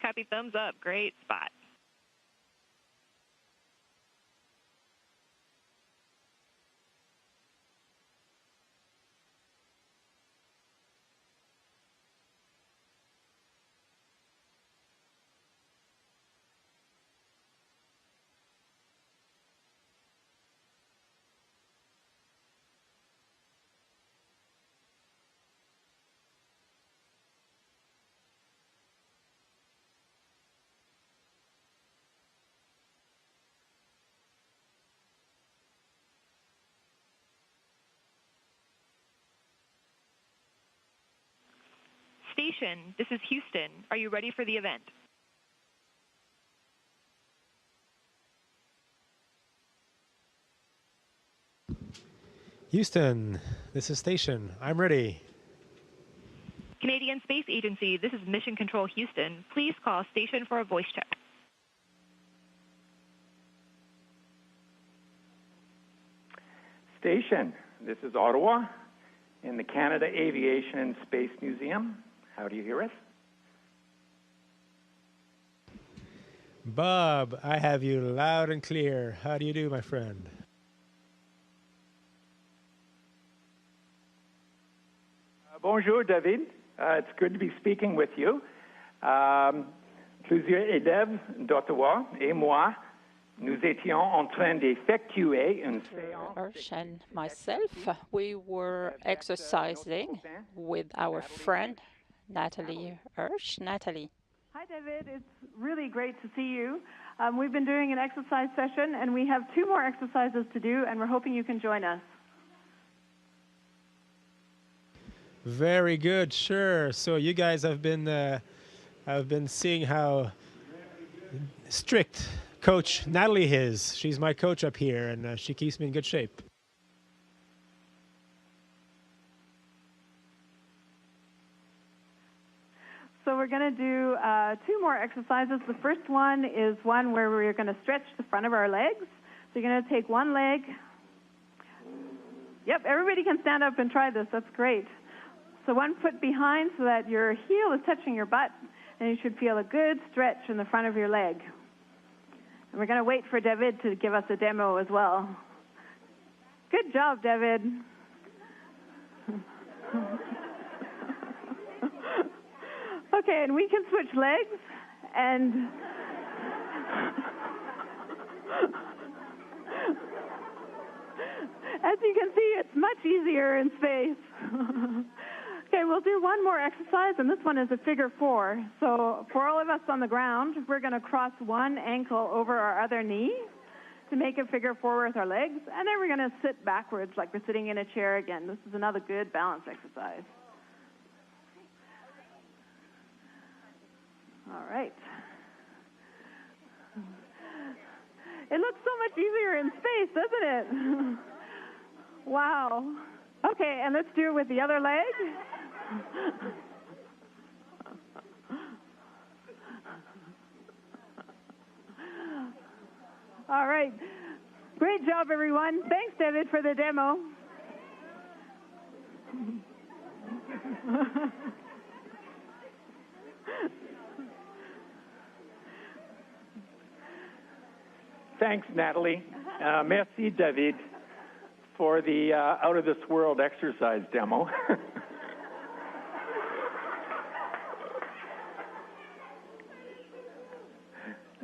Copy, thumbs up. Great spot. Station, this is Houston. Are you ready for the event? Houston, this is Station. I'm ready. Canadian Space Agency, this is Mission Control Houston. Please call Station for a voice check. Station, this is Ottawa in the Canada Aviation and Space Museum. How do you hear us? Bob, I have you loud and clear. How do you do, my friend? Bonjour, David. It's good to be speaking with you. Plusieurs élèves d'Ottawa et moi, nous étions en train d'effectuer une séance. Hirsch and myself, we were exercising with our friend Natalie Hirsch. Natalie. Hi, David. It's really great to see you. We've been doing an exercise session, and we have 2 more exercises to do, and we're hoping you can join us. Very good, sure. So you guys have been seeing how strict Coach Natalie is. She's my coach up here, and she keeps me in good shape. So we're going to do 2 more exercises. The first one is one where we're going to stretch the front of our legs. So you're going to take one leg. Yep, everybody can stand up and try this. That's great. So one foot behind so that your heel is touching your butt, and you should feel a good stretch in the front of your leg. And we're going to wait for David to give us a demo as well. Good job, David. Okay, and we can switch legs, and as you can see, it's much easier in space. Okay, we'll do one more exercise, and this one is a figure 4. So for all of us on the ground, we're going to cross one ankle over our other knee to make a figure 4 with our legs, and then we're going to sit backwards like we're sitting in a chair again. This is another good balance exercise. All right. It looks so much easier in space, doesn't it? Wow. Okay, and let's do it with the other leg. All right. Great job, everyone. Thanks, David, for the demo. Thanks, Natalie. Merci, David, for the out-of-this-world exercise demo.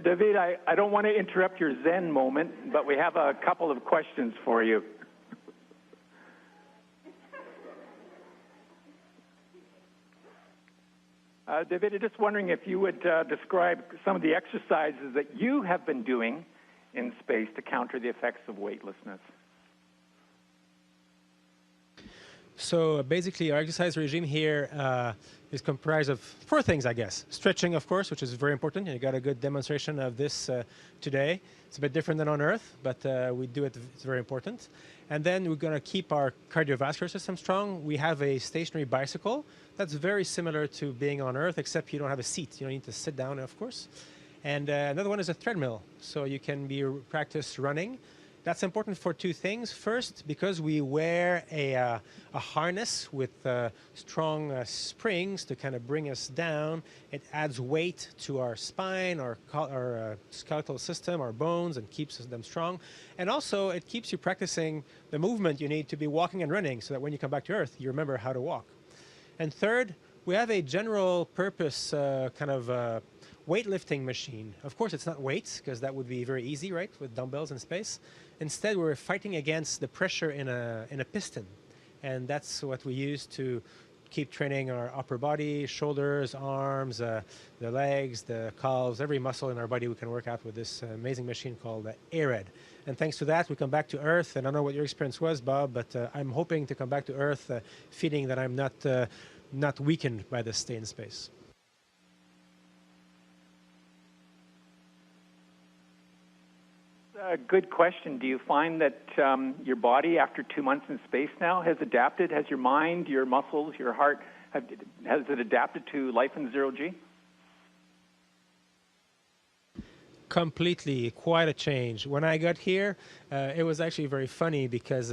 David, I don't want to interrupt your Zen moment, but we have a couple of questions for you. David, I'm just wondering if you would describe some of the exercises that you have been doing in space to counter the effects of weightlessness. So basically, our exercise regime here is comprised of 4 things, I guess. Stretching, of course, which is very important. You got a good demonstration of this today. It's a bit different than on Earth, but we do it. It's very important. And then we're going to keep our cardiovascular system strong. We have a stationary bicycle that's very similar to being on Earth, except you don't have a seat. You don't need to sit down, of course. And another one is a treadmill, so you can practice running. That's important for two things. First, because we wear a harness with strong springs to kind of bring us down. It adds weight to our spine, our skeletal system, our bones, and keeps them strong. And also, it keeps you practicing the movement you need to be walking and running so that when you come back to Earth, you remember how to walk. And third, we have a general purpose weightlifting machine. Of course, it's not weights, because that would be very easy, right, with dumbbells in space. Instead, we're fighting against the pressure in a piston. And that's what we use to keep training our upper body, shoulders, arms, the legs, the calves, every muscle in our body we can work out with this amazing machine called AirEd. And thanks to that, we come back to Earth. And I don't know what your experience was, Bob, but I'm hoping to come back to Earth feeling that I'm not weakened by this stay in space. A good question. Do you find that your body, after 2 months in space now, has adapted? Has your mind, your muscles, your heart, has it adapted to life in zero G? Completely, quite a change. When I got here, it was actually very funny because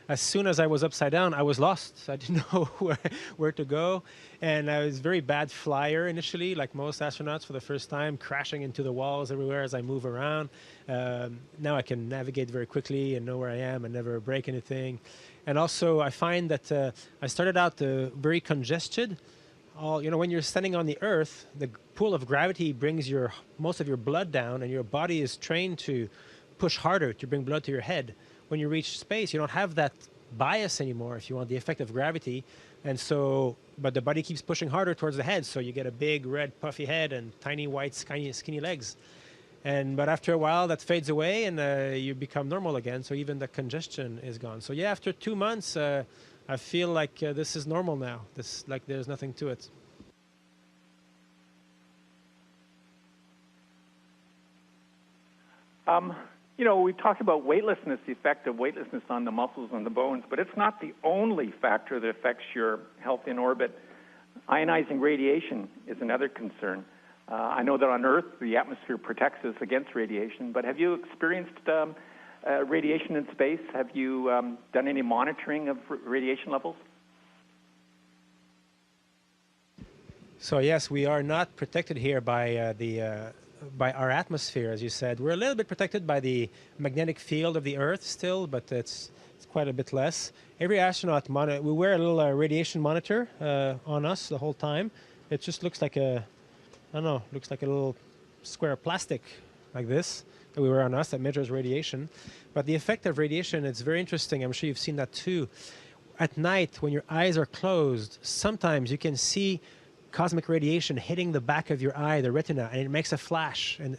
as soon as I was upside down, I was lost. I didn't know where to go. And I was a very bad flyer initially, like most astronauts for the first time, crashing into the walls everywhere as I move around. Now I can navigate very quickly and know where I am and never break anything. And also, I find that I started out very congested. When you're standing on the Earth, the pull of gravity brings most of your blood down, and your body is trained to push harder to bring blood to your head. When you reach space, you don't have that bias anymore, if you want, the effect of gravity. And so, but the body keeps pushing harder towards the head, so you get a big, red, puffy head and tiny, white, skinny legs. But after a while, that fades away, and you become normal again, so even the congestion is gone. So yeah, after 2 months, I feel like this is normal now. There's nothing to it. We've talked about weightlessness, the effect of weightlessness on the muscles and the bones, but it's not the only factor that affects your health in orbit. Ionizing radiation is another concern. I know that on Earth, the atmosphere protects us against radiation, but have you experienced radiation in space? Have you done any monitoring of radiation levels? So yes, we are not protected here by by our atmosphere, as you said. We're a little bit protected by the magnetic field of the Earth still, but it's quite a bit less. Every astronaut, we wear a little radiation monitor on us the whole time. It just looks like looks like a little square of plastic like this that we wear on us that measures radiation. But the effect of radiation, it's very interesting. I'm sure you've seen that too. At night, when your eyes are closed, sometimes you can see cosmic radiation hitting the back of your eye, the retina, and it makes a flash. And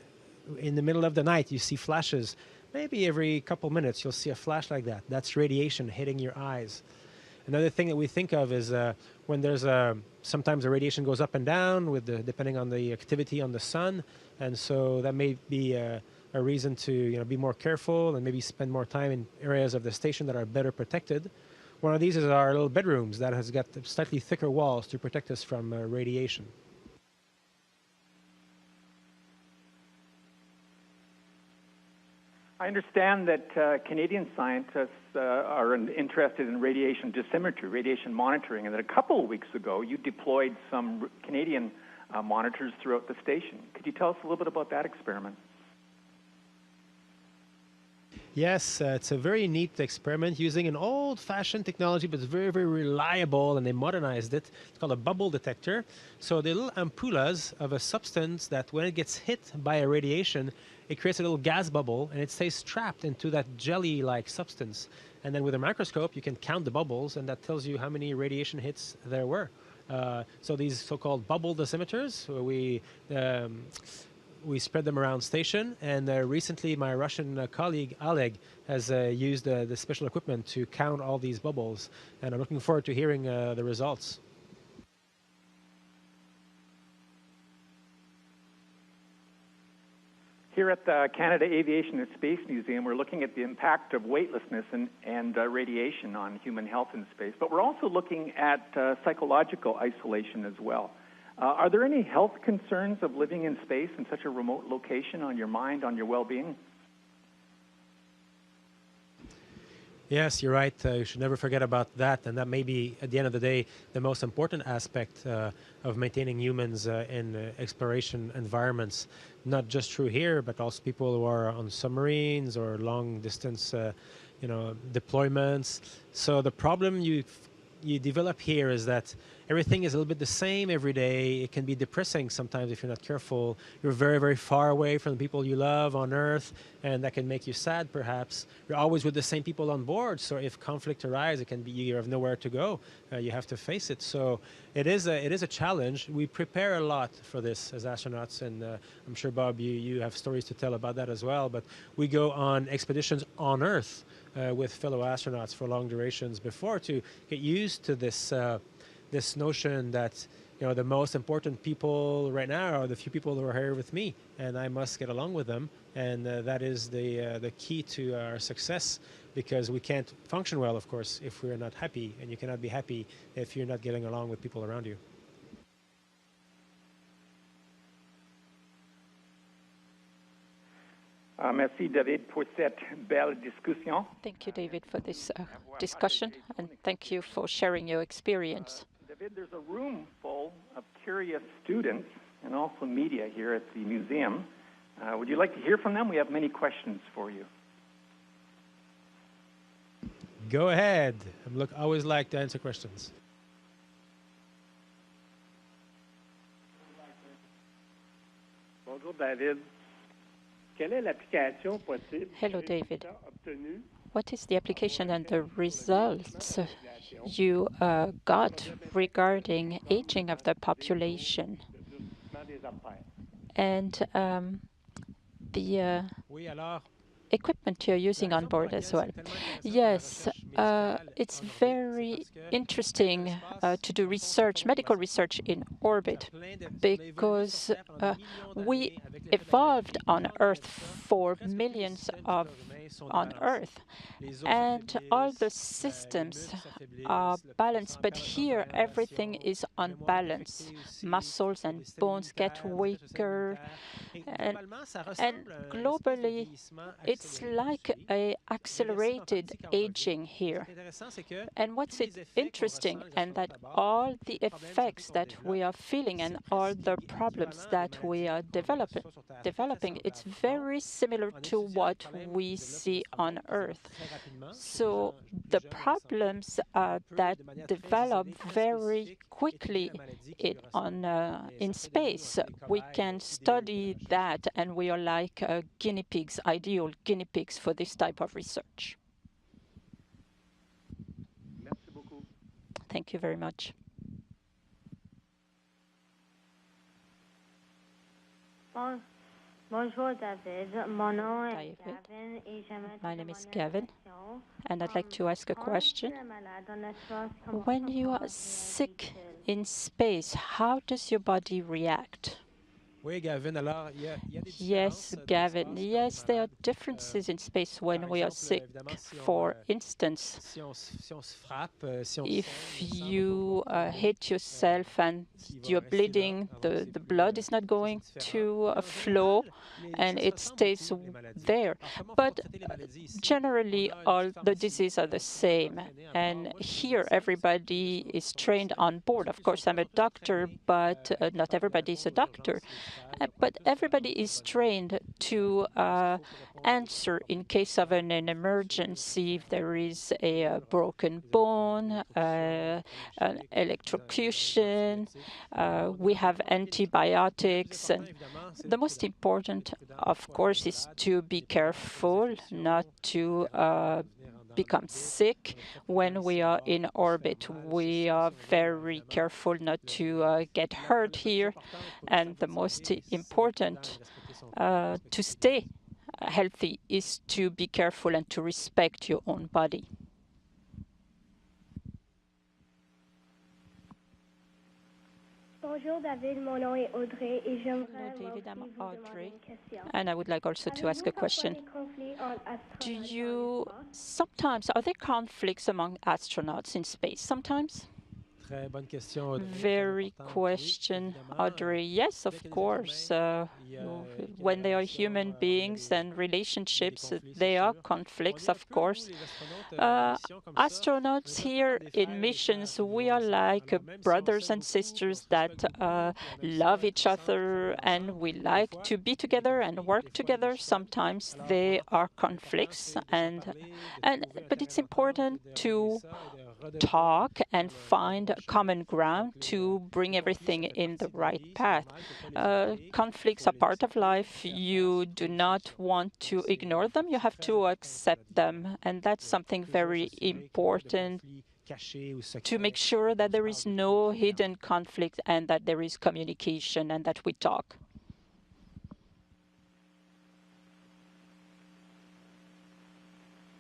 in the middle of the night, you see flashes. Maybe every couple minutes, you'll see a flash like that. That's radiation hitting your eyes. Another thing that we think of is when there's sometimes the radiation goes up and down depending on the activity on the sun, and so that may be a reason to be more careful and maybe spend more time in areas of the station that are better protected. One of these is our little bedrooms that has got slightly thicker walls to protect us from radiation. I understand that Canadian scientists are interested in radiation dosimetry, radiation monitoring, and that a couple of weeks ago you deployed some Canadian monitors throughout the station. Could you tell us a little bit about that experiment? Yes, it's a very neat experiment using an old-fashioned technology, but it's very, very reliable, and they modernized it. It's called a bubble detector. So the little ampoulas of a substance that when it gets hit by a radiation, it creates a little gas bubble, and it stays trapped into that jelly-like substance. And then with a microscope, you can count the bubbles, and that tells you how many radiation hits there were. So these so-called bubble dosimeters, we spread them around station, and recently my Russian colleague Oleg has used the special equipment to count all these bubbles, and I'm looking forward to hearing the results. Here at the Canada Aviation and Space Museum, we're looking at the impact of weightlessness and radiation on human health in space, but we're also looking at psychological isolation as well. Are there any health concerns of living in space in such a remote location on your mind, on your well-being? Yes, you're right. You should never forget about that. And that may be, at the end of the day, the most important aspect of maintaining humans in exploration environments. Not just true here, but also people who are on submarines or long distance deployments. So the problem you develop here is that everything is a little bit the same every day. It can be depressing sometimes if you're not careful. You're very, very far away from the people you love on Earth, and that can make you sad, perhaps. You're always with the same people on board, so if conflict arises, it can be you have nowhere to go. You have to face it. So it is a challenge. We prepare a lot for this as astronauts, and I'm sure, Bob, you have stories to tell about that as well. But we go on expeditions on Earth with fellow astronauts for long durations before to get used to this notion that the most important people right now are the few people who are here with me, and I must get along with them. And that is the key to our success, because we can't function well, of course, if we're not happy, and you cannot be happy if you're not getting along with people around you. Merci, David, pour cette belle discussion. Thank you, David, for this discussion, and thank you for sharing your experience. David, there's a room full of curious students and also media here at the museum. Would you like to hear from them? We have many questions for you. Go ahead. I always like to answer questions. Bonjour, David. Quelle est l'application possible? Hello, David. What is the application and the results you got regarding aging of the population and the equipment you're using on board as well? Yes, it's very interesting to do research, medical research in orbit, because we evolved on Earth for millions on Earth, and all the systems are balanced, but here everything is unbalanced. Muscles and bones get weaker, and globally it's like an accelerated aging here. And what's interesting, and that all the effects that we are feeling and all the problems that we are developing, it's very similar to what we see on Earth. So the problems that develop very quickly in space, we can study that, and we are like guinea pigs, ideal guinea pigs for this type of research. Thank you very much. Bonjour, David. My name is Gavin, and I'd like to ask a question. When you are sick in space, how does your body react? Yes, Gavin. Yes, there are differences in space when we are sick. For instance, if you hit yourself and you're bleeding, the blood is not going to flow, and it stays there. But generally, all the diseases are the same. And here, everybody is trained on board. Of course, I'm a doctor, but not everybody is a doctor. But everybody is trained to answer in case of an emergency, if there is a broken bone, an electrocution. We have antibiotics. And the most important, of course, is to be careful not to become sick when we are in orbit. We are very careful not to get hurt here, and the most important to stay healthy is to be careful and to respect your own body. Bonjour, David. Mon nom est Audrey, et j'aimerais Hello, David. I'm Audrey, and I would like also to ask a question. Are there conflicts among astronauts in space sometimes? Very question, Audrey. Yes, of course. When they are human beings and relationships, they are conflicts, of course. Astronauts here in missions, we are like brothers and sisters that love each other, and we like to be together and work together. Sometimes there are conflicts, but it's important to talk and find common ground to bring everything in the right path. Conflicts are part of life. You do not want to ignore them. You have to accept them. And that's something very important, to make sure that there is no hidden conflict and that there is communication and that we talk.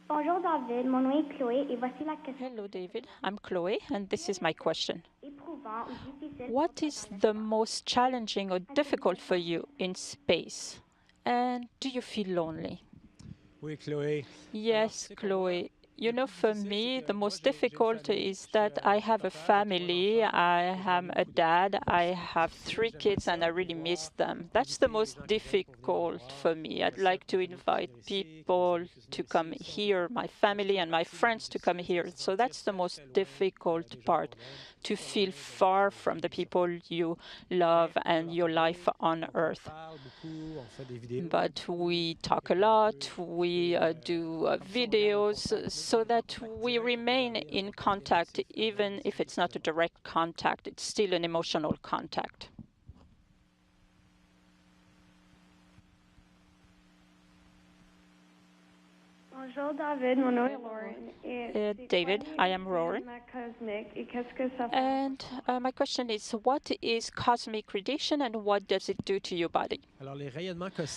Bonjour David, mon nom est Chloé et voici la question. Hello David, I'm Chloé and this is my question. What is the most challenging or difficult for you in space? And do you feel lonely? Yes, Chloé. You know, for me, the most difficult is that I have a family. I am a dad. I have 3 kids, and I really miss them. That's the most difficult for me. I'd like to invite people to come here, my family and my friends to come here. So that's the most difficult part, to feel far from the people you love and your life on Earth. But we talk a lot. We do videos, so that we remain in contact, even if it's not a direct contact. It's still an emotional contact. Bonjour David, mon nom est Lauren. David, I am Lauren. And my question is, what is cosmic radiation and what does it do to your body?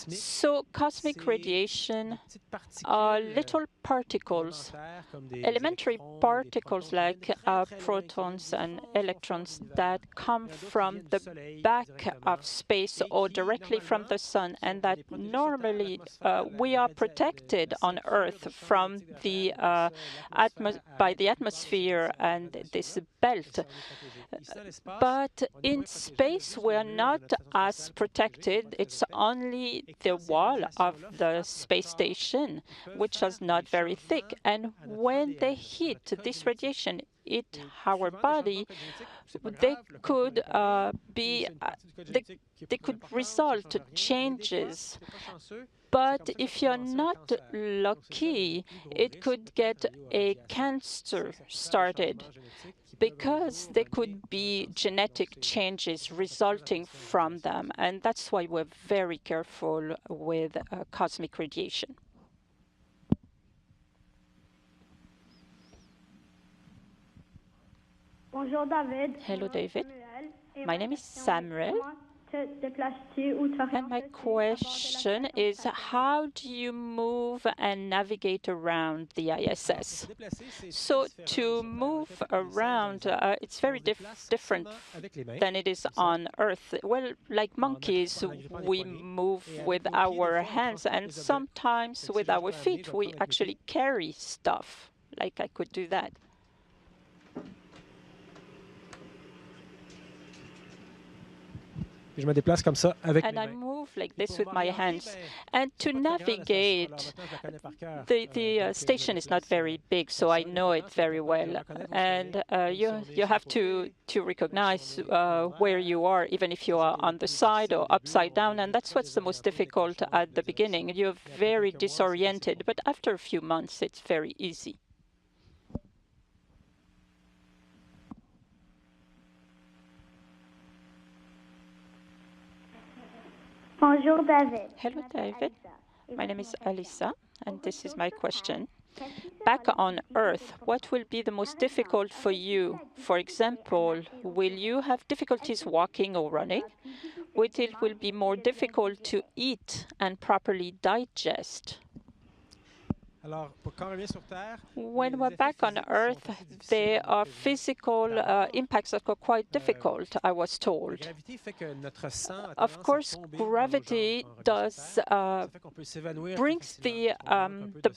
So cosmic radiation are little particles, elementary particles like protons and electrons that come from the back of space or directly from the sun, and that normally we are protected on Earth from the by the atmosphere and this belt. But in space, we are not as protected. It's only the wall of the space station, which is not very thick. And when they hit this radiation, hit our body, they could they could result changes. But if you're not lucky, it could get a cancer started, because there could be genetic changes resulting from them. And that's why we're very careful with cosmic radiation. Bonjour David. Hello David. My name is Samuel. And my question is, how do you move and navigate around the ISS? So to move around, it's very different than it is on Earth. Well, like monkeys, we move with our hands, and sometimes with our feet. We actually carry stuff, like I could do that. And I move like this with my hands. And to navigate, the station is not very big, so I know it very well. And you have to recognize where you are, even if you are on the side or upside down. And that's what's the most difficult at the beginning. You're very disoriented, but after a few months, it's very easy. Bonjour David. Hello David. My name is Alisa, and this is my question. Back on Earth, what will be the most difficult for you? For example, will you have difficulties walking or running? It will be more difficult to eat and properly digest? When we're back on Earth, there are physical impacts that are quite difficult, I was told. Of course, gravity does brings the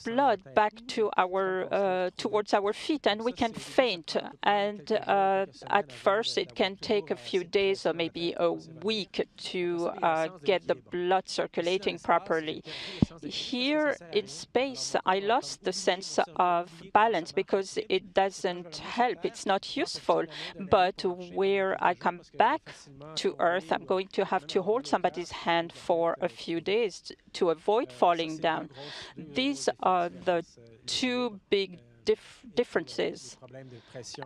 blood back to our towards our feet, and we can faint. And at first, it can take a few days or maybe a week to get the blood circulating properly. Here in space, I lost the sense of balance because it doesn't help. It's not useful. But where I come back to Earth, I'm going to have to hold somebody's hand for a few days to avoid falling down. These are the two big differences,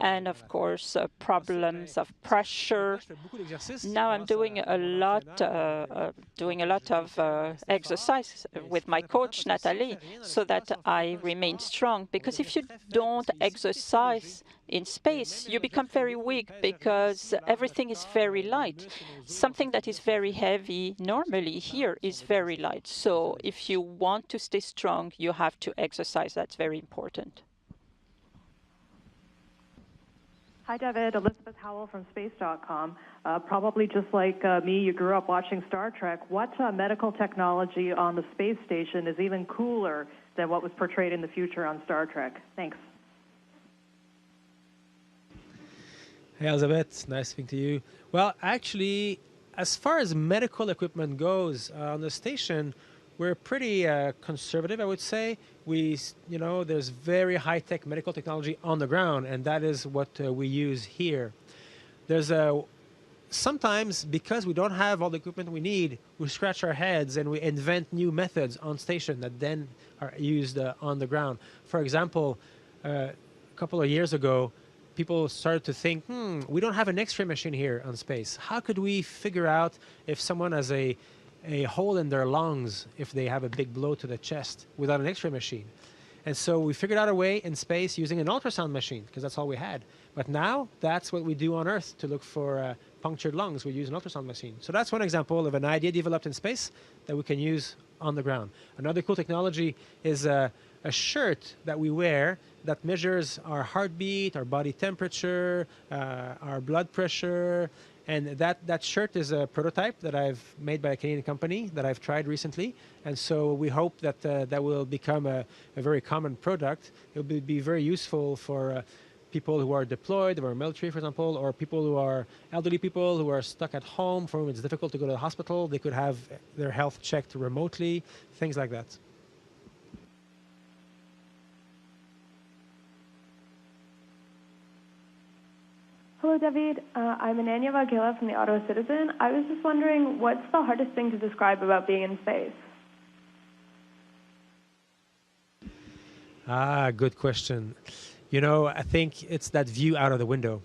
and of course problems of pressure. Now I'm doing a lot of exercise with my coach Nathalie, so that I remain strong. Because if you don't exercise in space, you become very weak because everything is very light. Something that is very heavy normally here is very light. So if you want to stay strong, you have to exercise. That's very important. Hi, David. Elizabeth Howell from Space.com. Probably just like me, you grew up watching Star Trek. What medical technology on the space station is even cooler than what was portrayed in the future on Star Trek? Thanks. Hey, Elizabeth. Nice speaking to you. Well, actually, as far as medical equipment goes on the station, we're pretty conservative, I would say. There's very high-tech medical technology on the ground, and that is what we use here. There's sometimes, because we don't have all the equipment we need, we scratch our heads and we invent new methods on station that then are used on the ground. For example, a couple of years ago, people started to think, we don't have an X-ray machine here on space. How could we figure out if someone has a hole in their lungs if they have a big blow to the chest without an X-ray machine? And so we figured out a way in space using an ultrasound machine, because that's all we had. But now that's what we do on Earth to look for punctured lungs. We use an ultrasound machine. So that's one example of an idea developed in space that we can use on the ground. Another cool technology is a shirt that we wear that measures our heartbeat, our body temperature, our blood pressure. And that shirt is a prototype that I've made by a Canadian company that I've tried recently. And so we hope that that will become a very common product. It will be very useful for people who are deployed, or military, for example, or people who are elderly people who are stuck at home, for whom it's difficult to go to the hospital. They could have their health checked remotely, things like that. Hello, David. I'm Ananya Vaghela from the Ottawa Citizen. I was just wondering, what's the hardest thing to describe about being in space? Good question. I think it's that view out of the window.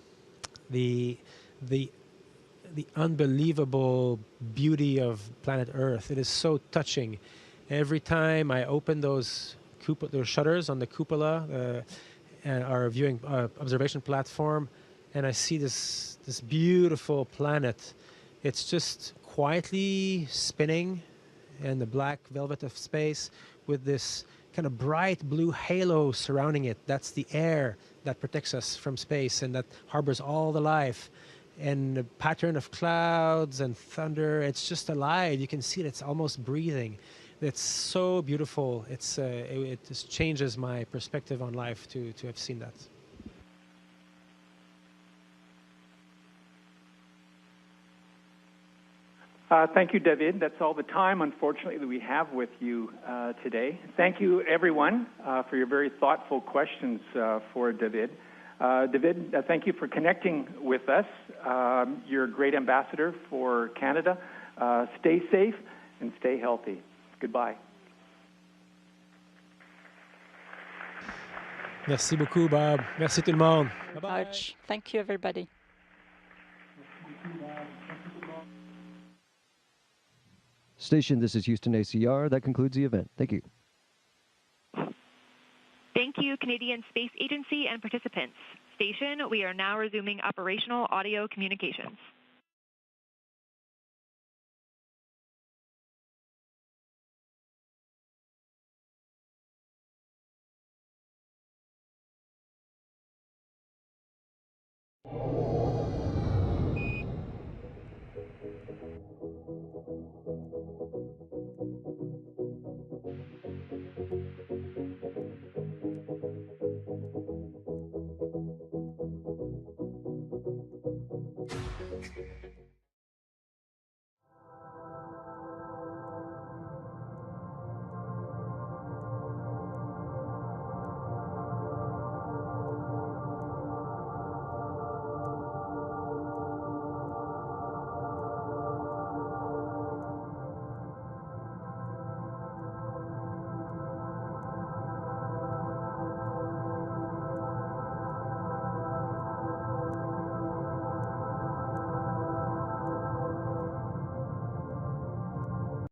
The unbelievable beauty of planet Earth. It is so touching. Every time I open those shutters on the cupola, our viewing observation platform, and I see this beautiful planet. It's just quietly spinning in the black velvet of space with this kind of bright blue halo surrounding it. That's the air that protects us from space and that harbors all the life. And the pattern of clouds and thunder, it's just alive. You can see it, it's almost breathing. It's so beautiful. It just changes my perspective on life to have seen that. Thank you, David. That's all the time, unfortunately, that we have with you today. Thank you, everyone, for your very thoughtful questions for David. David, thank you for connecting with us. You're a great ambassador for Canada. Stay safe and stay healthy. Goodbye. Merci beaucoup, Bob. Merci tout le monde. Bye-bye. Thank you, everybody. Station, this is Houston ACR. That concludes the event. Thank you. Thank you, Canadian Space Agency and participants. Station, we are now resuming operational audio communications. you.